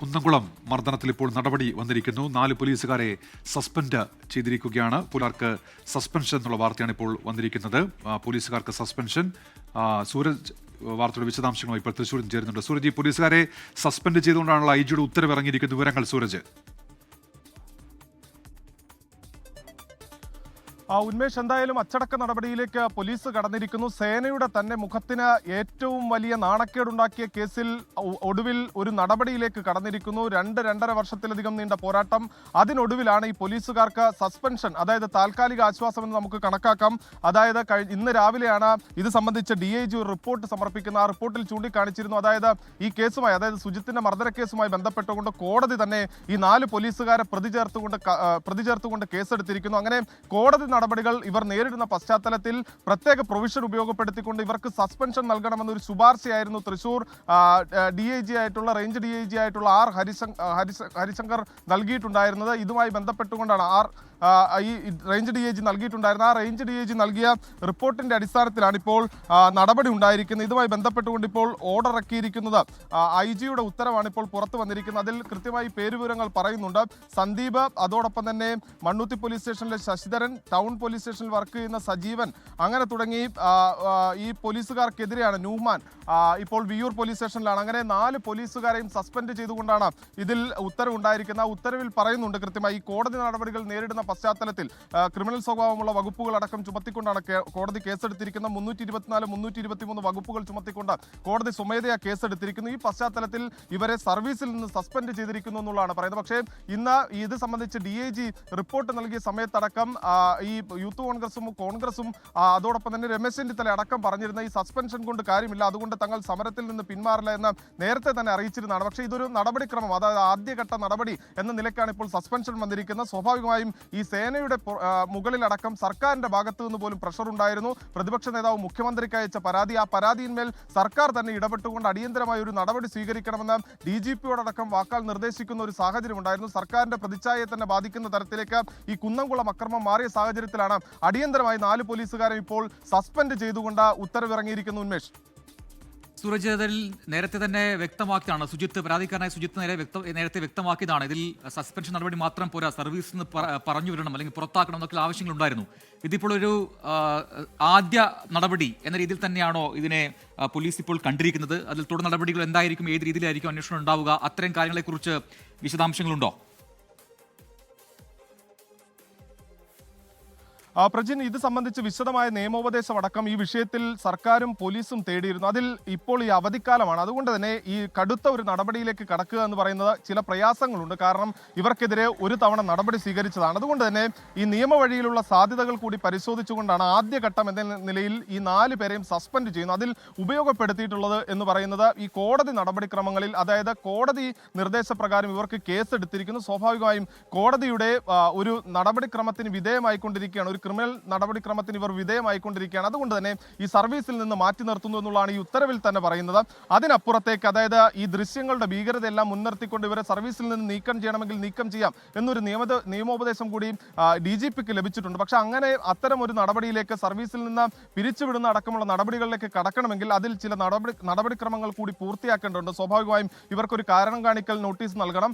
കുന്നംകുളം മർദ്ദനത്തിൽ ഇപ്പോൾ നടപടി വന്നിരിക്കുന്നു. 4 പോലീസുകാരെ സസ്പെൻഡ് ചെയ്തിരിക്കുകയാണ്. പോലീസുകാർക്ക് സസ്പെൻഷൻ എന്നുള്ള വാർത്തയാണ് ഇപ്പോൾ വന്നിരിക്കുന്നത്. പോലീസുകാർക്ക് സസ്പെൻഷൻ. സൂരജ് വാർത്തയുടെ വിശദാംശങ്ങളുമായി ഇപ്പോൾ തൃശ്ശൂരിൽ ചേരുന്നുണ്ട്. സൂരജ്, ഈ പോലീസുകാരെ സസ്പെൻഡ് ചെയ്തുകൊണ്ടാണല്ലോ ഐജിയുടെ ഉത്തരവ് ഇറങ്ങിയിരിക്കുന്ന വിവരങ്ങൾ. സൂരജ്, ഉന്മേഷ്, എന്തായാലും അച്ചടക്ക നടപടിയിലേക്ക് പോലീസ് കടന്നിരിക്കുന്നു. സേനയുടെ തന്നെ മുഖത്തിന് ഏറ്റവും വലിയ നാണക്കേടുണ്ടാക്കിയ കേസിൽ ഒടുവിൽ ഒരു നടപടിയിലേക്ക് കടന്നിരിക്കുന്നു. 2-2.5 വർഷത്തിലധികം നീണ്ട പോരാട്ടം. അതിനൊടുവിലാണ് ഈ പോലീസുകാർക്ക് സസ്പെൻഷൻ, അതായത് താൽക്കാലിക ആശ്വാസം എന്ന് നമുക്ക് കണക്കാക്കാം. അതായത് ഇന്ന് രാവിലെയാണ് ഇത് സംബന്ധിച്ച് DIG ഒരു റിപ്പോർട്ട് സമർപ്പിക്കുന്ന. ആ റിപ്പോർട്ടിൽ ചൂണ്ടിക്കാണിച്ചിരുന്നു, അതായത് ഈ കേസുമായി, അതായത് സുജിത്തിന്റെ മർദ്ദന കേസുമായി ബന്ധപ്പെട്ടുകൊണ്ട് കോടതി തന്നെ ഈ 4 പോലീസുകാരെ പ്രതി ചേർത്തുകൊണ്ട് കേസെടുത്തിരിക്കുന്നു. അങ്ങനെ കോടതി നടപടികൾ ഇവർ നേരിടുന്ന പശ്ചാത്തലത്തിൽ പ്രത്യേക പ്രൊവിഷൻ ഉപയോഗപ്പെടുത്തിക്കൊണ്ട് ഇവർക്ക് സസ്പെൻഷൻ നൽകണമെന്നൊരു ശുപാർശയായിരുന്നു തൃശൂർ DIG ആയിട്ടുള്ള റേഞ്ച് DIG ആയിട്ടുള്ള ഹരിശങ്കർ നൽകിയിട്ടുണ്ടായിരുന്നത്. ഇതുമായി ബന്ധപ്പെട്ടുകൊണ്ടാണ് ഈ റേഞ്ച് DIG നൽകിയിട്ടുണ്ടായിരുന്നത്. ആ റേഞ്ച് DIG നൽകിയ റിപ്പോർട്ടിന്റെ അടിസ്ഥാനത്തിലാണ് ഇപ്പോൾ നടപടി ഉണ്ടായിരിക്കുന്നത്. ഇതുമായി ബന്ധപ്പെട്ടുകൊണ്ട് ഇപ്പോൾ ഓർഡർ ഇറക്കിയിരിക്കുന്നത് IG-യുടെ ഉത്തരവാണ് ഇപ്പോൾ പുറത്തു വന്നിരിക്കുന്നത്. അതിൽ കൃത്യമായി പേരുവിവരങ്ങൾ പറയുന്നുണ്ട്. സന്ദീപ്, അതോടൊപ്പം തന്നെ മണ്ണുത്തി പോലീസ് സ്റ്റേഷനിലെ ശശിധരൻ, ടൗൺ പോലീസ് സ്റ്റേഷനിൽ വർക്ക് ചെയ്യുന്ന സജീവൻ, അങ്ങനെ തുടങ്ങി ഈ പോലീസുകാർക്കെതിരെയാണ് നൂഹ്മാൻ ഇപ്പോൾ വിയൂർ പോലീസ് സ്റ്റേഷനിലാണ്. അങ്ങനെ 4 പോലീസുകാരെയും സസ്പെൻഡ് ചെയ്തുകൊണ്ടാണ് ഇതിൽ ഉത്തരവുണ്ടായിരിക്കുന്നത്. ആ ഉത്തരവിൽ പറയുന്നുണ്ട് കൃത്യമായി ഈ കോടതി നടപടികൾ നേരിടുന്ന പശ്ചാത്തലത്തിൽ ക്രിമിനൽ സ്വഭാവമുള്ള വകുപ്പുകളടക്കം ചുമത്തിക്കൊണ്ടാണ് കോടതി കേസെടുത്തിരിക്കുന്നത്. 324, 323 വകുപ്പുകൾ ചുമത്തിക്കൊണ്ട് കോടതി സ്വമേധയാ കേസെടുത്തിരിക്കുന്നു. ഈ പശ്ചാത്തലത്തിൽ ഇവരെ സർവീസിൽ നിന്ന് സസ്പെൻഡ് ചെയ്തിരിക്കുന്നു എന്നുള്ളതാണ് പറയുന്നത്. പക്ഷേ ഇന്ന് ഇത് സംബന്ധിച്ച് DIG റിപ്പോർട്ട് നൽകിയ സമയത്തടക്കം ഈ യൂത്ത് കോൺഗ്രസും അതോടൊപ്പം തന്നെ രമേശ് ചെന്നിത്തല അടക്കം പറഞ്ഞിരുന്ന ഈ സസ്പെൻഷൻ കൊണ്ട് കാര്യമില്ല, അതുകൊണ്ട് തങ്ങൾ സമരത്തിൽ നിന്ന് പിന്മാറില്ല എന്ന് നേരത്തെ തന്നെ അറിയിച്ചിരുന്നതാണ്. പക്ഷേ ഇതൊരു നടപടിക്രമം, അതായത് ആദ്യഘട്ട നടപടി എന്ന നിലയ്ക്കാണ് ഇപ്പോൾ സസ്പെൻഷൻ വന്നിരിക്കുന്നത്. സ്വാഭാവികമായും ഈ സേനയുടെ മുകളിലടക്കം സർക്കാരിന്റെ ഭാഗത്തു നിന്ന് പോലും പ്രഷർ ഉണ്ടായിരുന്നു. പ്രതിപക്ഷ നേതാവ് മുഖ്യമന്ത്രിക്ക് അയച്ച പരാതി, ആ പരാതിയിന്മേൽ സർക്കാർ തന്നെ ഇടപെട്ടുകൊണ്ട് അടിയന്തരമായ ഒരു നടപടി സ്വീകരിക്കണമെന്ന് DGP-യോടക്കം വാക്കാൽ നിർദ്ദേശിക്കുന്ന ഒരു സാഹചര്യം ഉണ്ടായിരുന്നു. സർക്കാരിന്റെ പ്രതിച്ഛായയെ തന്നെ ബാധിക്കുന്ന തരത്തിലേക്ക് ഈ കുന്നംകുളം അക്രമം മാറിയ സാഹചര്യത്തിലാണ് അടിയന്തരമായി 4 പോലീസുകാരെ ഇപ്പോൾ സസ്പെൻഡ് ചെയ്തുകൊണ്ട് ഉത്തരവിറങ്ങിയിരിക്കുന്നു. ഉന്മേഷ്, സൂരജ്, അതിൽ നേരത്തെ തന്നെ വ്യക്തമാക്കിയതാണ്, പരാതിക്കാരനായ സുജിത്ത് നേരത്തെ വ്യക്തമാക്കിയതാണ്, ഇതിൽ സസ്പെൻഷൻ നടപടി മാത്രം പോരാ, സർവീസിൽ നിന്ന് പറഞ്ഞു വിടണം അല്ലെങ്കിൽ പുറത്താക്കണം എന്നൊക്കെ ആവശ്യങ്ങളുണ്ടായിരുന്നു. ഇതിപ്പോൾ ഒരു ആദ്യ നടപടി എന്ന രീതിയിൽ തന്നെയാണോ ഇതിനെ പോലീസ് ഇപ്പോൾ കണ്ടിരിക്കുന്നത്? അതിൽ തുടർ നടപടികൾ എന്തായിരിക്കും, ഏത് രീതിയിലായിരിക്കും അന്വേഷണം ഉണ്ടാവുക? അത്തരം കാര്യങ്ങളെക്കുറിച്ച് വിശദാംശങ്ങളുണ്ടോ? പ്രജിൻ, ഇത് സംബന്ധിച്ച് വിശദമായ നിയമോപദേശം അടക്കം ഈ വിഷയത്തിൽ സർക്കാരും പോലീസും തേടിയിരുന്നു. അതിൽ ഇപ്പോൾ ഈ അവധിക്കാലമാണ്, അതുകൊണ്ട് തന്നെ ഈ കടുത്ത ഒരു നടപടിയിലേക്ക് കടക്കുക എന്ന് പറയുന്നത് ചില പ്രയാസങ്ങളുണ്ട്. കാരണം ഇവർക്കെതിരെ ഒരു തവണ നടപടി സ്വീകരിച്ചതാണ്. അതുകൊണ്ട് തന്നെ ഈ നിയമവഴിയിലുള്ള സാധ്യതകൾ കൂടി പരിശോധിച്ചുകൊണ്ടാണ് ആദ്യഘട്ടം എന്ന നിലയിൽ ഈ 4 പേരെയും സസ്പെൻഡ് ചെയ്യുന്നു. അതിൽ ഉപയോഗപ്പെടുത്തിയിട്ടുള്ളത് എന്ന് പറയുന്നത് ഈ കോടതി നടപടിക്രമങ്ങളിൽ, അതായത് കോടതി നിർദ്ദേശപ്രകാരം ഇവർക്ക് കേസെടുത്തിരിക്കുന്നു. സ്വാഭാവികമായും കോടതിയുടെ ഒരു നടപടിക്രമത്തിന് വിധേയമായിക്കൊണ്ടിരിക്കുകയാണ്, ഒരു ക്രിമിനൽ നടപടിക്രമത്തിന് ഇവർ വിധേയമായിക്കൊണ്ടിരിക്കുകയാണ്. അതുകൊണ്ട് തന്നെ ഈ സർവീസിൽ നിന്ന് മാറ്റി നിർത്തുന്നു എന്നുള്ളതാണ് ഈ ഉത്തരവിൽ തന്നെ പറയുന്നത്. അതിനപ്പുറത്തേക്ക്, അതായത് ഈ ദൃശ്യങ്ങളുടെ ഭീകരതയെല്ലാം മുൻനിർത്തിക്കൊണ്ട് ഇവരെ സർവീസിൽ നിന്ന് നീക്കം ചെയ്യണമെങ്കിൽ നീക്കം ചെയ്യാം എന്നൊരു നിയമോപദേശം കൂടി DGP-ക്ക് ലഭിച്ചിട്ടുണ്ട്. പക്ഷെ അങ്ങനെ അത്തരം ഒരു നടപടിയിലേക്ക്, സർവീസിൽ നിന്ന് പിരിച്ചുവിടുന്ന അടക്കമുള്ള നടപടികളിലേക്ക് കടക്കണമെങ്കിൽ അതിൽ ചില നടപടിക്രമങ്ങൾ കൂടി പൂർത്തിയാക്കേണ്ടതുണ്ട്. സ്വാഭാവികമായും ഇവർക്കൊരു കാരണം കാണിക്കൽ നോട്ടീസ് നൽകണം,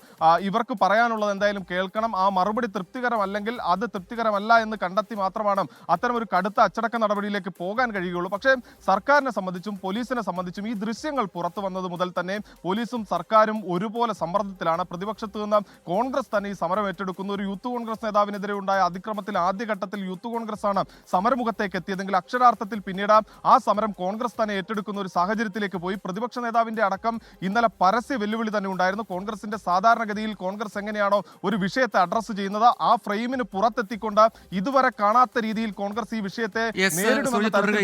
ഇവർക്ക് പറയാനുള്ളത് എന്തായാലും കേൾക്കണം. ആ മറുപടി തൃപ്തികരമല്ലെങ്കിൽ അത് തൃപ്തികരമല്ല എന്ന് കണ്ടെത്തി മാത്രമാണ് അത്തരം ഒരു കടുത്ത അച്ചടക്ക നടപടിയിലേക്ക് പോകാൻ കഴിയുകയുള്ളൂ. പക്ഷേ സർക്കാരിനെ സംബന്ധിച്ചും പോലീസിനെ സംബന്ധിച്ചും ഈ ദൃശ്യങ്ങൾ പുറത്തു വന്നത് മുതൽ തന്നെ പോലീസും സർക്കാരും ഒരുപോലെ സമ്മർദ്ദത്തിലാണ്. പ്രതിപക്ഷത്ത് നിന്ന് കോൺഗ്രസ് തന്നെ ഈ സമരം ഏറ്റെടുക്കുന്നു. ഒരു യൂത്ത് കോൺഗ്രസ് നേതാവിനെതിരെ ഉണ്ടായ അതിക്രമത്തിൽ ആദ്യഘട്ടത്തിൽ യൂത്ത് കോൺഗ്രസ് ആണ് സമരമുഖത്തേക്ക് എത്തിയതെങ്കിൽ അക്ഷരാർത്ഥത്തിൽ പിന്നീട് ആ സമരം കോൺഗ്രസ് തന്നെ ഏറ്റെടുക്കുന്ന ഒരു സാഹചര്യത്തിലേക്ക് പോയി. പ്രതിപക്ഷ നേതാവിന്റെ അടക്കം ഇന്നലെ പരസ്യ വെല്ലുവിളി തന്നെ ഉണ്ടായിരുന്നു. കോൺഗ്രസിന്റെ സാധാരണഗതിയിൽ കോൺഗ്രസ് എങ്ങനെയാണോ ഒരു വിഷയത്തെ അഡ്രസ്സ് ചെയ്യുന്നത്, ആ ഫ്രെയിമിന് പുറത്തെത്തിക്കൊണ്ട് ഇതുവരെ കാണാത്ത രീതിയിൽ കോൺഗ്രസ് ഈ വിഷയത്തെ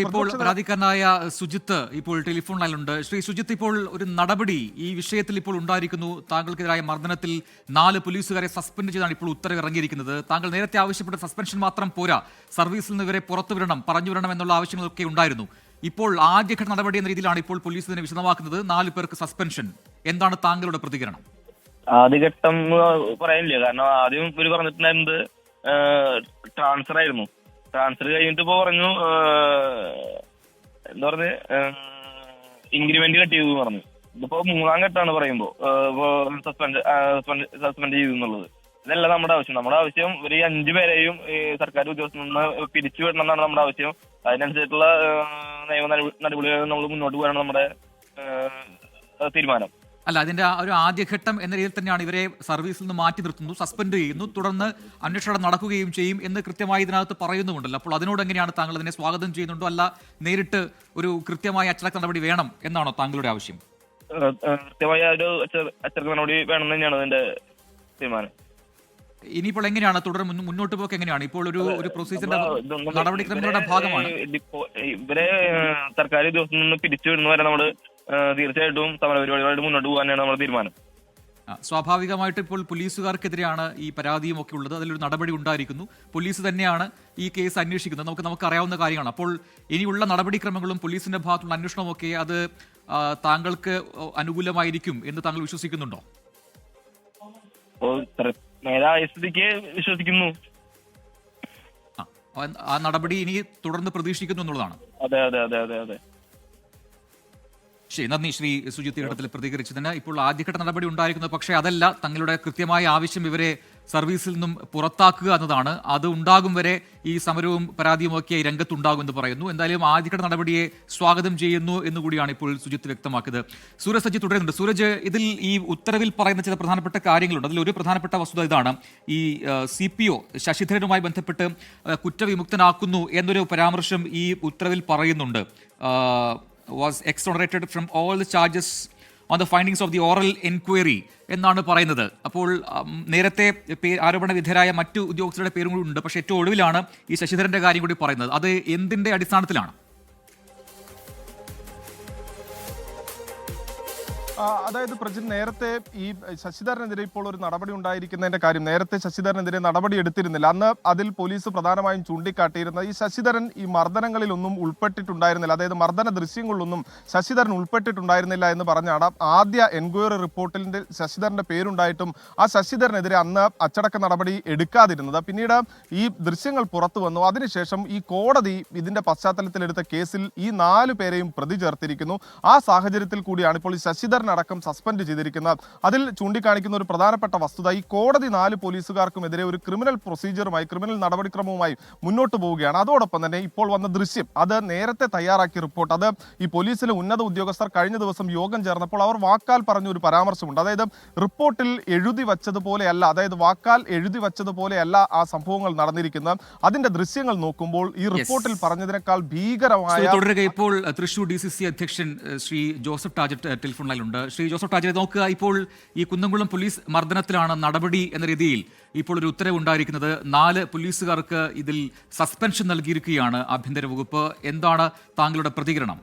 ഇപ്പോൾ പരാതിക്കാരനായ സുജിത്ത് ഇപ്പോൾ ടെലിഫോൺ ലൈനിലുണ്ട്. ശ്രീ സുജിത്ത്, ഇപ്പോൾ ഒരു നടപടി ഈ വിഷയത്തിൽ ഇപ്പോൾ ഉണ്ടായിരിക്കുന്നു. താങ്കൾക്കെതിരായ മർദ്ദനത്തിൽ 4 പോലീസുകാരെ സസ്പെൻഡ് ചെയ്താണ് ഇപ്പോൾ ഉത്തരവ് ഇറങ്ങിയിരിക്കുന്നത്. താങ്കൾ നേരത്തെ ആവശ്യപ്പെട്ട സസ്പെൻഷൻ മാത്രം പോരാ, സർവീസിൽ നിന്ന് ഇവരെ പുറത്തുവിടണം, പറഞ്ഞു വിടണം എന്നുള്ള ആവശ്യങ്ങളൊക്കെ ഉണ്ടായിരുന്നു. ഇപ്പോൾ ആദ്യഘട്ട നടപടി എന്ന രീതിയിലാണ് ഇപ്പോൾ പോലീസ് ഇതിനെ വിശദമാക്കുന്നത്. 4 പേർക്ക് സസ്പെൻഷൻ. എന്താണ് താങ്കളുടെ പ്രതികരണം? ആദ്യഘട്ടം പറയാനില്ല, കാരണം ആദ്യം ഇവര് പറഞ്ഞിട്ടുണ്ടായിരുന്നത് ട്രാൻസ്ഫർ ആയിരുന്നു. ട്രാൻസ്ഫർ കഴിഞ്ഞിട്ട് ഇപ്പൊ പറഞ്ഞു, എന്താ പറഞ്ഞ്, ഇൻക്രിമെന്റ് കട്ട് ചെയ്തു പറഞ്ഞു. ഇതിപ്പോ മൂന്നാം ഘട്ടമാണ് പറയുമ്പോ സസ്പെൻഡ് ചെയ്തു എന്നുള്ളത്. ഇതല്ല നമ്മുടെ ആവശ്യം. നമ്മുടെ ആവശ്യം ഒരു 5 പേരെയും സർക്കാർ ഉദ്യോഗസ്ഥരിൽ നിന്ന് പിരിച്ചുവിടണം എന്നാണ് നമ്മുടെ ആവശ്യം. അതിനനുസരിച്ചുള്ള നിയമ നടപടികൾ നമ്മൾ മുന്നോട്ട് പോകാനാണ് നമ്മുടെ തീരുമാനം. അല്ല, അതിന്റെ ഒരു ആദ്യഘട്ടം എന്ന രീതിയിൽ തന്നെയാണ് ഇവരെ സർവീസിൽ നിന്ന് മാറ്റി നിർത്തുന്നു, സസ്പെൻഡ് ചെയ്യുന്നു, തുടർന്ന് അന്വേഷണം നടക്കുകയും ചെയ്യും എന്ന് കൃത്യമായി ഇതിനകത്ത് പറയുന്നുമുണ്ടല്ലോ. അപ്പോൾ അതിനോട് എങ്ങനെയാണ് താങ്കൾ അതിനെ സ്വാഗതം ചെയ്യുന്നുണ്ടോ, അല്ല നേരിട്ട് ഒരു കൃത്യമായ അച്ചടക്ക നടപടി വേണം എന്നാണോ താങ്കളുടെ ആവശ്യം? കൃത്യമായ ഒരു അച്ചടക്ക നടപടി വേണം തന്നെയാണ് അതിന്റെ തീരുമാനം. ഇനിയിപ്പോൾ എങ്ങനെയാണ് തുടർ മുന്നോട്ട് പോക്ക് എങ്ങനെയാണ്? ഇപ്പോൾ ഒരു പ്രൊസീജിയറിന്റെ നടപടിക്രമങ്ങളുടെ ഭാഗമാണ് ഇവരെ സർക്കാർ ഉദ്യോഗസ്ഥരിൽ നിന്ന് പിരിച്ചുവിടുന്ന വരെ നമ്മള് തീർച്ചയായിട്ടും സമരപരിപാടികളായിട്ട് മുന്നോട്ട് പോകാനാണ് നമ്മുടെ തീരുമാനം. സ്വാഭാവികമായിട്ട് ഇപ്പോൾ പോലീസുകാർക്കെതിരെയാണ് ഈ പരാതിയും ഒക്കെ ഉള്ളത്. അതിലൊരു നടപടി ഉണ്ടായിരിക്കുന്നു. പോലീസ് തന്നെയാണ് ഈ കേസ് അന്വേഷിക്കുന്നത്. നമുക്ക് അറിയാവുന്ന കാര്യമാണ്. അപ്പോൾ ഇനിയുള്ള നടപടിക്രമങ്ങളും പോലീസിന്റെ ഭാഗത്തുള്ള അന്വേഷണവും ഒക്കെ അത് താങ്കൾക്ക് അനുകൂലമായിരിക്കും എന്ന് താങ്കൾ വിശ്വസിക്കുന്നുണ്ടോ? സ്ഥിതിക്ക് വിശ്വസിക്കുന്നു. ആ നടപടി ഇനി തുടർന്ന് പ്രതീക്ഷിക്കുന്നു എന്നുള്ളതാണ്. അതെ അതെ അതെ അതെ അതെ. ശരി, നന്ദി ശ്രീ സുജിത്ത് ഈ ഘട്ടത്തിൽ പ്രതികരിച്ചതിന്. ഇപ്പോൾ ആദ്യഘട്ട നടപടി ഉണ്ടായിരിക്കുന്നത്, പക്ഷേ അതല്ല, തങ്ങളുടെ കൃത്യമായ ആവശ്യം ഇവരെ സർവീസിൽ നിന്നും പുറത്താക്കുക എന്നതാണ്. അത് ഉണ്ടാകും വരെ ഈ സമരവും പരാതിയും ഒക്കെ രംഗത്തുണ്ടാകും എന്ന് പറയുന്നു. എന്തായാലും ആദ്യഘട്ട നടപടിയെ സ്വാഗതം ചെയ്യുന്നു എന്നുകൂടിയാണ് ഇപ്പോൾ സുജിത്ത് വ്യക്തമാക്കിയത്. സൂരജ് സജി തുടരുന്നുണ്ട്. സൂരജ്, ഇതിൽ ഈ ഉത്തരവിൽ പറയുന്ന ചില പ്രധാനപ്പെട്ട കാര്യങ്ങളുണ്ട്. അതിലൊരു പ്രധാനപ്പെട്ട വസ്തുത ഇതാണ്: ഈ CPO ശശിധരനുമായി ബന്ധപ്പെട്ട് കുറ്റവിമുക്തനാക്കുന്നു എന്നൊരു പരാമർശം ഈ ഉത്തരവിൽ പറയുന്നുണ്ട്. was exonerated from all the charges on the findings of the oral inquiry എന്നാണ് പറയുന്നത്. അപ്പോൾ നേരത്തെ ആരോപണ വിധേയരായ മറ്റു ഉദ്യോഗസ്ഥരുടെ പേരും കൂടി ഉണ്ട്. പക്ഷേ ഏറ്റവും ഒടുവിലാണ് ഈ ശശിധരന്റെ കാര്യം കൂടി പറയുന്നത്. അത് എന്തിന്റെ അടിസ്ഥാനത്തിലാണ്? അതായത് പ്രജിൻ, നേരത്തെ ഈ ശശിധരനെതിരെ ഇപ്പോൾ ഒരു നടപടി ഉണ്ടായിരിക്കുന്നതിന്റെ കാര്യം, നേരത്തെ ശശിധരനെതിരെ നടപടി എടുത്തിരുന്നില്ല. അന്ന് അതിൽ പോലീസ് പ്രധാനമായും ചൂണ്ടിക്കാട്ടിയിരുന്നത് ഈ ശശിധരൻ ഈ മർദ്ദനങ്ങളിലൊന്നും ഉൾപ്പെട്ടിട്ടുണ്ടായിരുന്നില്ല, അതായത് മർദ്ദന ദൃശ്യങ്ങളിലൊന്നും ശശിധരൻ ഉൾപ്പെട്ടിട്ടുണ്ടായിരുന്നില്ല എന്ന് പറഞ്ഞാണ് ആദ്യ എൻക്വയറി റിപ്പോർട്ടിൽ ശശിധരന്റെ പേരുണ്ടായിട്ടും ആ ശശിധരനെതിരെ അന്ന് അച്ചടക്ക നടപടി എടുക്കാതിരുന്നത്. പിന്നീട് ഈ ദൃശ്യങ്ങൾ പുറത്തു വന്നു. അതിനുശേഷം ഈ കോടതി ഇതിന്റെ പശ്ചാത്തലത്തിലെടുത്ത കേസിൽ ഈ 4 പേരെയും പ്രതി ചേർത്തിരിക്കുന്നു. ആ സാഹചര്യത്തിൽ കൂടിയാണ് ഇപ്പോൾ ഈ ശശിധരൻ അടക്കം സസ്പെൻഡ് ചെയ്തിരിക്കുന്നത്. അതിൽ ചൂണ്ടിക്കാണിക്കുന്ന ഒരു പ്രധാനപ്പെട്ട വസ്തുത, ഈ കോടതി 4 പോലീസുകാർക്കുമെതിരെ ഒരു ക്രിമിനൽ പ്രൊസീജിയറുമായി, ക്രിമിനൽ നടപടിക്രമവുമായി മുന്നോട്ട് പോവുകയാണ്. അതോടൊപ്പം തന്നെ ഇപ്പോൾ വന്ന ദൃശ്യം, അത് നേരത്തെ തയ്യാറാക്കിയ റിപ്പോർട്ട്, അത് ഈ പോലീസിലെ ഉന്നത ഉദ്യോഗസ്ഥർ കഴിഞ്ഞ ദിവസം യോഗം ചേർന്നപ്പോൾ അവർ വാക്കാൽ പറഞ്ഞ ഒരു പരാമർശമുണ്ട്. അതായത് റിപ്പോർട്ടിൽ എഴുതി വച്ചതുപോലെയല്ല, അതായത് വാക്കാൽ എഴുതി വച്ചതുപോലെയല്ല ആ സംഭവങ്ങൾ നടന്നിരിക്കുന്നത്. അതിന്റെ ദൃശ്യങ്ങൾ നോക്കുമ്പോൾ ഈ റിപ്പോർട്ടിൽ പറഞ്ഞതിനേക്കാൾ ഭീകരമായ. ഇപ്പോൾ തൃശൂർ DCC അധ്യക്ഷൻ Shri Joseph ടാജറ്റ് telephone ലൈനിലുണ്ട്. Shri Joseph ടാജറ്റ്, നോക്കുക, ഇപ്പോൾ ഈ കുന്നംകുളം പോലീസ് മർദ്ദനത്തിലാണ് നടപടി എന്ന രീതിയിൽ ഇപ്പോൾ ഒരു ഉത്തരവ് ഉണ്ടായിരിക്കുന്നത്. 4 പോലീസുകാർക്ക് ഇതിൽ സസ്പെൻഷൻ നൽകിയിരിക്കുകയാണ് ആഭ്യന്തര വകുപ്പ്. എന്താണ് താങ്കളുടെ പ്രതികരണം?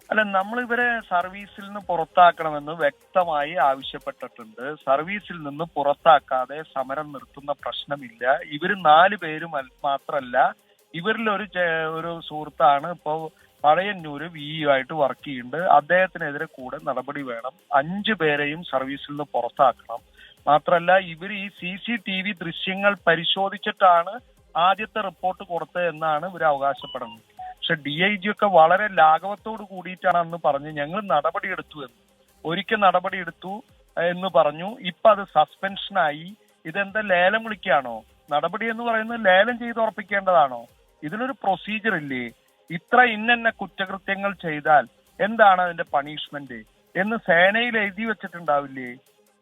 അല്ല, നമ്മൾ ഇവരെ സർവീസിൽ നിന്ന് പുറത്താക്കണമെന്ന് വ്യക്തമായി ആവശ്യപ്പെട്ടിട്ടുണ്ട്. സർവീസിൽ നിന്ന് പുറത്താക്കാതെ സമരം നിർത്തുന്ന പ്രശ്നമില്ല. ഇവര് 4 പേരും മാത്രമല്ല, ഇവരിൽ ഒരു സുഹൃത്താണ് ഇപ്പോ പഴയന്നൂര് VE ആയിട്ട് വർക്ക് ചെയ്യുന്നുണ്ട്. അദ്ദേഹത്തിനെതിരെ കൂടെ നടപടി വേണം. 5 പേരെയും സർവീസിൽ നിന്ന് പുറത്താക്കണം. മാത്രമല്ല, ഇവർ ഈ CCTV ദൃശ്യങ്ങൾ പരിശോധിച്ചിട്ടാണ് ആദ്യത്തെ റിപ്പോർട്ട് കൊടുത്തത് എന്നാണ് ഇവർ അവകാശപ്പെടുന്നത്. പക്ഷെ DIG ഒക്കെ വളരെ ലാഘവത്തോട് കൂടിയിട്ടാണ് അന്ന് പറഞ്ഞ് ഞങ്ങൾ നടപടിയെടുത്തു എന്ന്. ഒരിക്കൽ നടപടിയെടുത്തു എന്ന് പറഞ്ഞു, ഇപ്പൊ അത് സസ്പെൻഷനായി. ഇതെന്താ ലേലം വിളിക്കുകയാണോ? നടപടി എന്ന് പറയുന്നത് ലേലം ചെയ്ത് ഉറപ്പിക്കേണ്ടതാണോ? ഇതിനൊരു പ്രൊസീജിയർ ഇല്ലേ? ഇത്ര ഇന്ന കുറ്റകൃത്യങ്ങൾ ചെയ്താൽ എന്താണ് അതിന്റെ പണിഷ്മെന്റ് എന്ന് സേനയിൽ എഴുതി വെച്ചിട്ടുണ്ടാവില്ലേ?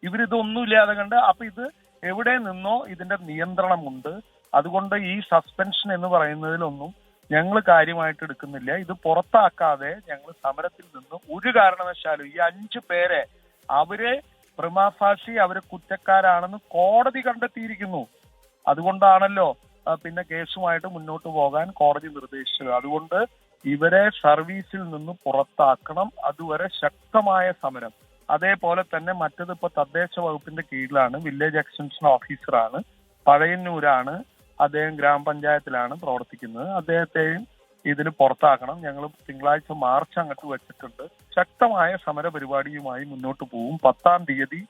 ഇവരിതൊന്നുമില്ലാതെ കണ്ട് അപ്പൊ ഇത് എവിടെ നിന്നോ ഇതിന്റെ നിയന്ത്രണമുണ്ട്. അതുകൊണ്ട് ഈ സസ്പെൻഷൻ എന്ന് പറയുന്നതിലൊന്നും ഞങ്ങൾ കാര്യമായിട്ട് എടുക്കുന്നില്ല. ഇത് പുറത്താക്കാതെ ഞങ്ങൾ സമരത്തിൽ നിന്ന് ഒരു കാരണവശാലും ഈ 5 പേരെ അവരെ പ്രമാഫാഷി അവര് കുറ്റക്കാരാണെന്ന് കോടതി കണ്ടെത്തിയിരിക്കുന്നു. അതുകൊണ്ടാണല്ലോ പിന്നെ കേസുമായിട്ട് മുന്നോട്ട് പോകാൻ കോടതി നിർദ്ദേശിച്ചത്. അതുകൊണ്ട് ഇവരെ സർവീസിൽ നിന്ന് പുറത്താക്കണം. അതുവരെ ശക്തമായ സമരം. അതേപോലെ തന്നെ മറ്റത് ഇപ്പൊ തദ്ദേശ വകുപ്പിന്റെ കീഴിലാണ്, വില്ലേജ് എക്സ്റ്റൻഷൻ ഓഫീസറാണ്, പഴയന്നൂരാണ്, അദ്ദേഹം ഗ്രാമപഞ്ചായത്തിലാണ് പ്രവർത്തിക്കുന്നത്. അദ്ദേഹത്തെയും ഇതിന് പുറത്താക്കണം. ഞങ്ങൾ തിങ്കളാഴ്ച മാർച്ച് അങ്ങോട്ട് വെച്ചിട്ടുണ്ട്. ശക്തമായ സമര പരിപാടിയുമായി മുന്നോട്ട് പോകും. 10-ാം തീയതി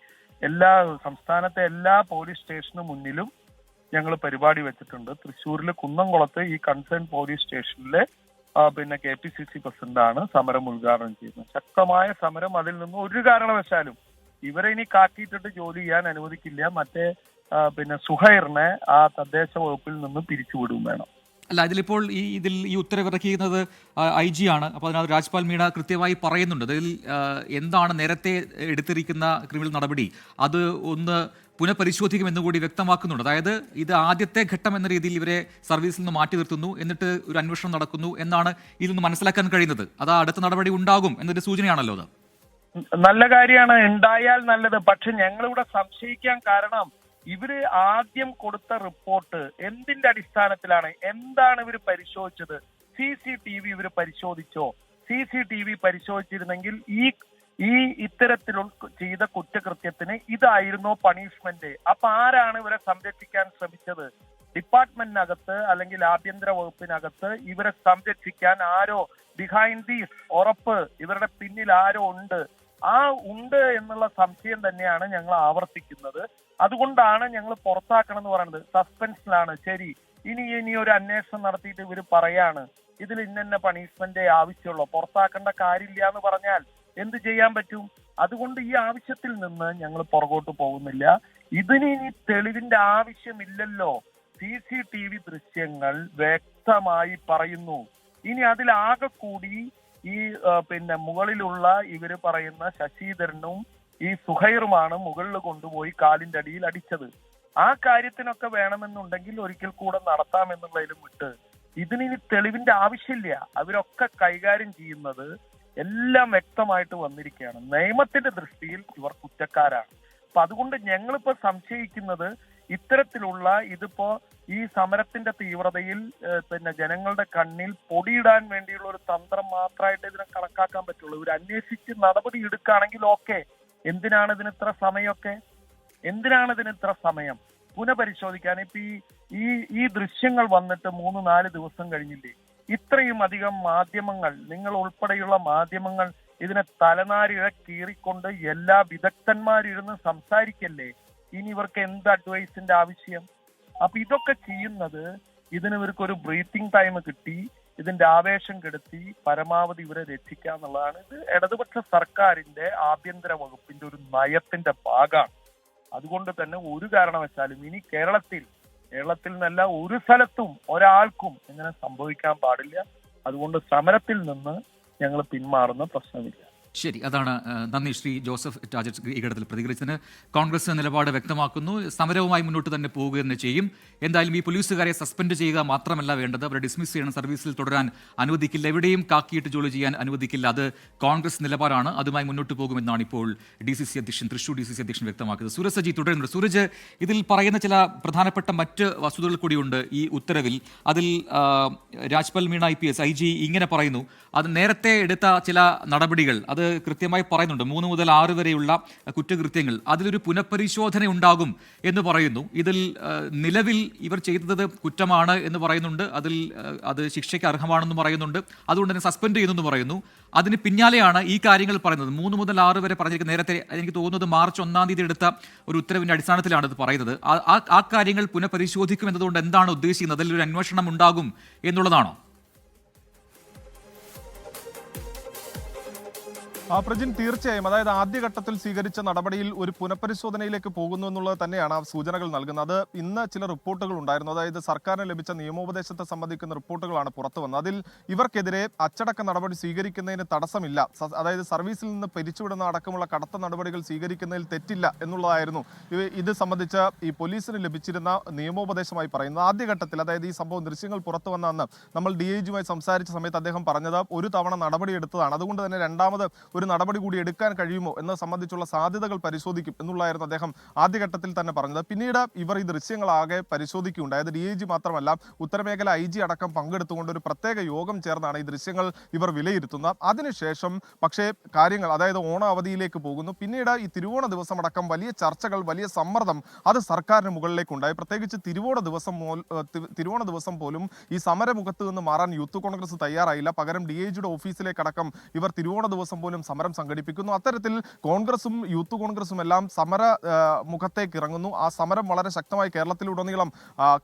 സംസ്ഥാനത്തെ എല്ലാ പോലീസ് സ്റ്റേഷന് മുന്നിലും ഞങ്ങൾ പരിപാടി വെച്ചിട്ടുണ്ട്. തൃശ്ശൂരിലെ കുന്നംകുളത്ത് ഈ കൺസേൺ പോലീസ് സ്റ്റേഷനിലെ പിന്നെ KPCC പ്രസിഡന്റാണ് സമരം ഉദ്ഘാടനം ചെയ്യുന്നത്. ശക്തമായ സമരം. അതിൽ നിന്ന് ഒരു കാരണവശാലും ഇവരെ ഇനി കാക്കിയിട്ടിട്ട് ജോലി ചെയ്യാൻ അനുവദിക്കില്ല. മറ്റേ പിന്നെ സുഹൈറിനെ ആ തദ്ദേശ വകുപ്പിൽ നിന്ന് പിരിച്ചുവിടും വേണം. അല്ല, ഇതിലിപ്പോൾ ഈ ഉത്തരവിറക്കിയിരുന്നത് IG ആണ്. അപ്പോൾ അതിനകത്ത് രാജ്പാൽ മീണ കൃത്യമായി പറയുന്നുണ്ട്. അതിൽ എന്താണ് നേരത്തെ എടുത്തിരിക്കുന്ന ക്രിമിനൽ നടപടി അത് ഒന്ന് പുനഃപരിശോധിക്കുമെന്ന് കൂടി വ്യക്തമാക്കുന്നുണ്ട്. അതായത് ഇത് ആദ്യത്തെ ഘട്ടം എന്ന രീതിയിൽ ഇവരെ സർവീസിൽ നിന്ന് മാറ്റി നിർത്തുന്നു, എന്നിട്ട് ഒരു അന്വേഷണം നടക്കുന്നു എന്നാണ് ഇതിൽ നിന്ന് മനസ്സിലാക്കാൻ കഴിയുന്നത്. അത് അടുത്ത നടപടി ഉണ്ടാകും എന്നൊരു സൂചനയാണല്ലോ അത്. നല്ല കാര്യമാണ്, ഉണ്ടായാൽ നല്ലത്. പക്ഷെ ഞങ്ങളിവിടെ സംശയിക്കാൻ കാരണം ഇവര് ആദ്യം കൊടുത്ത റിപ്പോർട്ട് എന്തിന്റെ അടിസ്ഥാനത്തിലാണ്? എന്താണ് ഇവർ പരിശോധിച്ചത്? CCTV ഇവർ പരിശോധിച്ചോ? CCTV പരിശോധിച്ചിരുന്നെങ്കിൽ ഈ ഇത്തരത്തിലുള്ള ചെയ്ത കുറ്റകൃത്യത്തിന് ഇതായിരുന്നോ പണിഷ്മെന്റ്? അപ്പൊ ആരാണ് ഇവരെ സംരക്ഷിക്കാൻ ശ്രമിച്ചത്? ഡിപ്പാർട്ട്മെന്റിനകത്ത് അല്ലെങ്കിൽ ആഭ്യന്തര വകുപ്പിനകത്ത് ഇവരെ സംരക്ഷിക്കാൻ ആരോ ബിഹൈൻഡ് ദീസ് ഉറപ്പ് ഇവരുടെ പിന്നിൽ ആരോ ഉണ്ട്. ആ ഉണ്ട് എന്നുള്ള സംശയം തന്നെയാണ് ഞങ്ങൾ ആവർത്തിക്കുന്നത്. അതുകൊണ്ടാണ് ഞങ്ങൾ പുറത്താക്കണം എന്ന് പറയുന്നത്. സസ്പെൻഷനിലാണ്. ശരി, ഇനി ഒരു അന്വേഷണം നടത്തിയിട്ട് ഇവർ പറയാണ് ഇതിൽ ഇന്ന പണിഷ്മെന്റ് ആവശ്യമുള്ളൂ, പുറത്താക്കേണ്ട കാര്യമില്ല എന്ന് പറഞ്ഞാൽ എന്ത് ചെയ്യാൻ പറ്റും? അതുകൊണ്ട് ഈ ആവശ്യത്തിൽ നിന്ന് ഞങ്ങൾ പുറകോട്ട് പോകുന്നില്ല. ഇതിന് ഇനി തെളിവിന്റെ ആവശ്യമില്ലല്ലോ. CCTV ദൃശ്യങ്ങൾ വ്യക്തമായി പറയുന്നു. ഇനി അതിലാകെ കൂടി ഈ പിന്നെ മുകളിലുള്ള ഇവര് പറയുന്ന ശശിധരനും ഈ സുഹൈറുമാണ് മുകളിൽ കൊണ്ടുപോയി കാലിന്റെ അടിയിൽ അടിച്ചത്. ആ കാര്യത്തിനൊക്കെ വേണമെന്നുണ്ടെങ്കിൽ ഒരിക്കൽ കൂടെ നടത്താമെന്നുള്ളതിലും വിട്ട് ഇതിനി തെളിവിന്റെ ആവശ്യമില്ല. അവരൊക്കെ കൈകാര്യം ചെയ്യുന്നത് എല്ലാം വ്യക്തമായിട്ട് വന്നിരിക്കുകയാണ്. നിയമത്തിന്റെ ദൃഷ്ടിയിൽ ഇവർ കുറ്റക്കാരാണ്. അപ്പൊ അതുകൊണ്ട് ഞങ്ങളിപ്പോ സംശയിക്കുന്നത് ഇത്തരത്തിലുള്ള ഇതിപ്പോ ഈ സമരത്തിന്റെ തീവ്രതയിൽ പിന്നെ ജനങ്ങളുടെ കണ്ണിൽ പൊടിയിടാൻ വേണ്ടിയുള്ള ഒരു തന്ത്രം മാത്രമായിട്ട് ഇതിനെ കണക്കാക്കാൻ പറ്റുള്ളൂ. ഇവർ അന്വേഷിച്ച് നടപടി എടുക്കുകയാണെങ്കിൽ ഓക്കെ. എന്തിനാണ് ഇതിന് ഇത്ര സമയമൊക്കെ? എന്തിനാണ് ഇതിന് ഇത്ര സമയം? പുനഃപരിശോധിക്കാൻ ഇപ്പൊ ഈ ദൃശ്യങ്ങൾ വന്നിട്ട് 3-4 ദിവസം കഴിഞ്ഞില്ലേ? ഇത്രയും അധികം മാധ്യമങ്ങൾ, നിങ്ങൾ ഉൾപ്പെടെയുള്ള മാധ്യമങ്ങൾ ഇതിനെ തലനാരിഴ കീറിക്കൊണ്ട് എല്ലാ വിദഗ്ധന്മാരിരുന്ന് സംസാരിക്കല്ലേ? ഇനി ഇവർക്ക് എന്ത് അഡ്വൈസിന്റെ ആവശ്യം? അപ്പൊ ഇതൊക്കെ ചെയ്യുന്നത് ഇതിന് ഇവർക്കൊരു ബ്രീത്തിങ് ടൈം കിട്ടി, ഇതിന്റെ ആവേശം കെടുത്തി പരമാവധി ഇവരെ രക്ഷിക്കുക എന്നുള്ളതാണ്. ഇത് ഇടതുപക്ഷ സർക്കാരിന്റെ ആഭ്യന്തര വകുപ്പിന്റെ ഒരു നയത്തിന്റെ ഭാഗമാണ്. അതുകൊണ്ട് തന്നെ ഒരു കാരണവശാലും ഇനി കേരളത്തിൽ നിന്നല്ല ഒരു സ്ഥലത്തും ഒരാൾക്കും ഇങ്ങനെ സംഭവിക്കാൻ പാടില്ല. അതുകൊണ്ട് സമരത്തിൽ നിന്ന് ഞങ്ങൾ പിന്മാറുന്ന പ്രശ്നമില്ല. ശരി, അതാണ്. നന്ദി ശ്രീ ജോസഫ് ടാജറ്റ് ഈ ഘട്ടത്തിൽ പ്രതികരിച്ചതിന്. കോൺഗ്രസ് നിലപാട് വ്യക്തമാക്കുന്നു, സമരവുമായി മുന്നോട്ട് തന്നെ പോവുക തന്നെ ചെയ്യും. എന്തായാലും ഈ പോലീസുകാരെ സസ്പെൻഡ് ചെയ്യുക മാത്രമല്ല വേണ്ടത്, അവരെ ഡിസ്മിസ് ചെയ്യണം, സർവീസിൽ തുടരാൻ അനുവദിക്കില്ല, എവിടെയും കാക്കിയിട്ട് ജോലി ചെയ്യാൻ അനുവദിക്കില്ല. അത് കോൺഗ്രസ് നിലപാടാണ്. അതുമായി മുന്നോട്ട് പോകുമെന്നാണ് ഇപ്പോൾ തൃശൂർ DCC അധ്യക്ഷൻ വ്യക്തമാക്കിയത്. സൂരജ് സജി തുടരുന്നുണ്ട്. സൂരജ്, ഇതിൽ പറയുന്ന ചില പ്രധാനപ്പെട്ട മറ്റ് വസ്തുതകൾ കൂടിയുണ്ട് ഈ ഉത്തരവിൽ. അതിൽ രാജ്പാൽ മീണ IPS IG ഇങ്ങനെ പറയുന്നു, അത് നേരത്തെ എടുത്ത ചില നടപടികൾ അത് കൃത്യമായി പറയുന്നുണ്ട്. 3 മുതൽ 6 വരെയുള്ള കുറ്റകൃത്യങ്ങൾ അതിലൊരു പുനഃപരിശോധന ഉണ്ടാകും എന്ന് പറയുന്നു. ഇതിൽ നിലവിൽ ഇവർ ചെയ്തത് കുറ്റമാണ് എന്ന് പറയുന്നുണ്ട്. അത് ശിക്ഷയ്ക്ക് അർഹമാണെന്ന് പറയുന്നുണ്ട്. അതുകൊണ്ട് തന്നെ സസ്പെൻഡ് ചെയ്യുന്നു പറയുന്നു. അതിന് പിന്നാലെയാണ് ഈ കാര്യങ്ങൾ പറയുന്നത്. 3 മുതൽ 6 വരെ പറഞ്ഞിരിക്കുന്ന നേരത്തെ എനിക്ക് തോന്നുന്നത് മാർച്ച് 1-ാം തീയതി എടുത്ത ഒരു ഉത്തരവിന്റെ അടിസ്ഥാനത്തിലാണ് ഇത് പറയുന്നത്. ആ കാര്യങ്ങൾ പുനഃപരിശോധിക്കും എന്നതുകൊണ്ട് എന്താണ് ഉദ്ദേശിക്കുന്നത്? അതിലൊരു അന്വേഷണം ഉണ്ടാകും എന്നുള്ളതാണോ? പ്രജിൻ, തീർച്ചയായും. അതായത് ആദ്യഘട്ടത്തിൽ സ്വീകരിച്ച നടപടിയിൽ ഒരു പുനഃപരിശോധനയിലേക്ക് പോകുന്നു എന്നുള്ളത് തന്നെയാണ് ആ സൂചനകൾ നൽകുന്നത്. ഇന്ന് ചില റിപ്പോർട്ടുകൾ ഉണ്ടായിരുന്നു. അതായത് സർക്കാരിന് ലഭിച്ച നിയമോപദേശത്തെ സംബന്ധിക്കുന്ന റിപ്പോർട്ടുകളാണ് പുറത്തു വന്നത്. അതിൽ ഇവർക്കെതിരെ അച്ചടക്ക നടപടി സ്വീകരിക്കുന്നതിന് തടസ്സമില്ല, അതായത് സർവീസിൽ നിന്ന് പിരിച്ചുവിടുന്ന അടക്കമുള്ള കടത്ത നടപടികൾ സ്വീകരിക്കുന്നതിൽ തെറ്റില്ല എന്നുള്ളതായിരുന്നു ഇത് സംബന്ധിച്ച് ഈ പോലീസിന് ലഭിച്ചിരുന്ന നിയമോപദേശമായി പറയുന്നത്. ആദ്യഘട്ടത്തിൽ, അതായത് ഈ സംഭവം ദൃശ്യങ്ങൾ പുറത്തു വന്ന അന്ന് നമ്മൾ DIGയുമായി സംസാരിച്ച സമയത്ത് അദ്ദേഹം പറഞ്ഞത് ഒരു തവണ നടപടി എടുത്തതാണ്, അതുകൊണ്ട് തന്നെ രണ്ടാമത് ഒരു നടപടി കൂടി എടുക്കാൻ കഴിയുമോ എന്നത് സംബന്ധിച്ചുള്ള സാധ്യതകൾ പരിശോധിക്കും എന്നുള്ളതായിരുന്നു അദ്ദേഹം ആദ്യഘട്ടത്തിൽ തന്നെ പറഞ്ഞത്. പിന്നീട് ഇവർ ഈ ദൃശ്യങ്ങളാകെ പരിശോധിക്കുകയുണ്ടായി. അതായത് DIG മാത്രമല്ല, ഉത്തരമേഖല IG അടക്കം പങ്കെടുത്തുകൊണ്ട് ഒരു പ്രത്യേക യോഗം ചേർന്നാണ് ഈ ദൃശ്യങ്ങൾ ഇവർ വിലയിരുത്തുന്നത്. അതിനുശേഷം പക്ഷേ കാര്യങ്ങൾ, അതായത് ഓണ അവധിയിലേക്ക് പോകുന്നു. പിന്നീട് ഈ തിരുവോണ ദിവസം അടക്കം വലിയ ചർച്ചകൾ, വലിയ സമ്മർദ്ദം അത് സർക്കാരിന് മുകളിലേക്കുണ്ടായി. പ്രത്യേകിച്ച് തിരുവോണ ദിവസം പോലും ഈ സമരമുഖത്ത് നിന്ന് മാറാൻ യൂത്ത് കോൺഗ്രസ് തയ്യാറായില്ല. പകരം DIGയുടെ ഓഫീസിലേക്കടക്കം ഇവർ തിരുവോണ ദിവസം പോലും സമരം സംഘടിപ്പിക്കുന്നു. അത്തരത്തിൽ കോൺഗ്രസും യൂത്ത് കോൺഗ്രസും എല്ലാം സമര മുഖത്തേക്ക് ഇറങ്ങുന്നു. ആ സമരം വളരെ ശക്തമായി കേരളത്തിലുടനീളം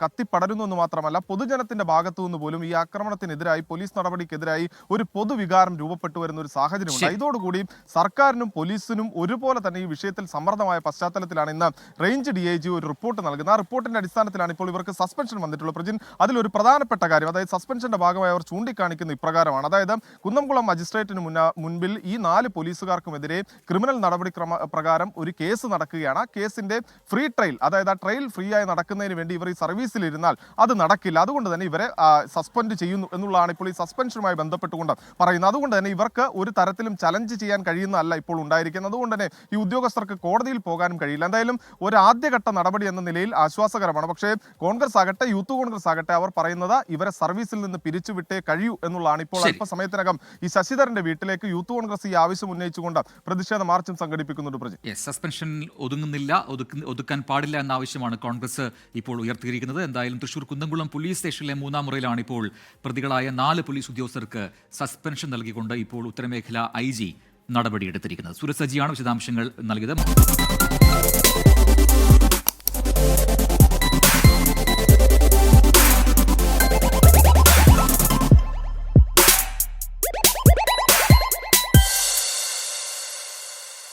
കത്തിപ്പടരുന്നു എന്ന് മാത്രമല്ല, പൊതുജനത്തിന്റെ ഭാഗത്തു നിന്ന് പോലും ഈ ആക്രമണത്തിനെതിരായി, പോലീസ് നടപടിക്കെതിരായി ഒരു പൊതുവികാരം രൂപപ്പെട്ടു വരുന്ന ഒരു സാഹചര്യമുണ്ട്. ഇതോടുകൂടി സർക്കാരിനും പോലീസിനും ഒരുപോലെ തന്നെ ഈ വിഷയത്തിൽ സമ്മർദ്ദമായ പശ്ചാത്തലത്തിലാണ് ഇന്ന് റേഞ്ച് DIG ഒരു റിപ്പോർട്ട് നൽകുന്നത്. ആ റിപ്പോർട്ടിന്റെ അടിസ്ഥാനത്തിലാണ് ഇപ്പോൾ ഇവർക്ക് സസ്പെൻഷൻ വന്നിട്ടുള്ളത്. പ്രജിൻ, അതിലൊരു പ്രധാനപ്പെട്ട കാര്യം, അതായത് സസ്പെൻഷന്റെ ഭാഗമായി അവർ ചൂണ്ടിക്കാണിക്കുന്ന ഇപ്രകാരമാണ്. അതായത് കുന്നംകുളം മജിസ്ട്രേറ്റിന് മുൻപിൽ ഈ 4 പോലീസുകാർക്കുമെതിരെ ക്രിമിനൽ നടപടി പ്രകാരം ഒരു കേസ് നടക്കുകയാണ്. ആ കേസിന്റെ ഫ്രീ ട്രയൽ, അതായത് ആ ട്രയൽ ഫ്രീ ആയി നടക്കുന്നതിന് വേണ്ടി ഇവർ ഈ സർവീസിലിരുന്നാൽ അത് നടക്കില്ല. അതുകൊണ്ട് തന്നെ ഇവരെ സസ്പെൻഡ് ചെയ്യുന്നു എന്നുള്ളതാണ് ഇപ്പോൾ ഈ സസ്പെൻഷനുമായി ബന്ധപ്പെട്ടുകൊണ്ട് പറയുന്നത്. അതുകൊണ്ട് തന്നെ ഇവർക്ക് ഒരു തരത്തിലും ചലഞ്ച് ചെയ്യാൻ കഴിയുന്നതല്ല ഇപ്പോൾ ഉണ്ടായിരിക്കുന്നത്. അതുകൊണ്ട് തന്നെ ഈ ഉദ്യോഗസ്ഥർക്ക് കോടതിയിൽ പോകാനും കഴിയില്ല. എന്തായാലും ഒരു ആദ്യഘട്ട നടപടി എന്ന നിലയിൽ ആശ്വാസകരമാണ്. പക്ഷേ കോൺഗ്രസ് ആകട്ടെ, യൂത്ത് കോൺഗ്രസ് ആകട്ടെ, അവർ പറയുന്നത് ഇവരെ സർവീസിൽ നിന്ന് പിരിച്ചുവിട്ടേ കഴിയൂ എന്നുള്ളതാണ്. ഇപ്പോൾ അല്പസമയത്തിനകം ഈ ശശിധരന്റെ വീട്ടിലേക്ക് യൂത്ത് കോൺഗ്രസ് ഈ ആവശ്യം ഉന്നയിച്ചുകൊണ്ട് പ്രതിഷേധ മാർച്ചും സംഘടിപ്പിക്കുന്നുണ്ട്. സസ്പെൻഷൻ ഒതുങ്ങുന്നില്ല, ഒതുക്കാൻ പാടില്ല എന്ന ആവശ്യമാണ് കോൺഗ്രസ് ഇപ്പോൾ ഉയർത്തിയിരിക്കുന്നത്. എന്തായാലും തൃശൂർ കുന്നംകുളം പോലീസ് സ്റ്റേഷനിലെ 3-ാം മുറിയിലാണ് ഇപ്പോൾ പ്രതികളായ 4 പോലീസ് ഉദ്യോഗസ്ഥർക്ക് സസ്പെൻഷൻ നൽകിക്കൊണ്ട് ഇപ്പോൾ ഉത്തരമേഖല IG നടപടിയെടുത്തിരിക്കുന്നത്. സുരജ് സജിയാണ് വിശദാംശങ്ങൾ നൽകിയത്.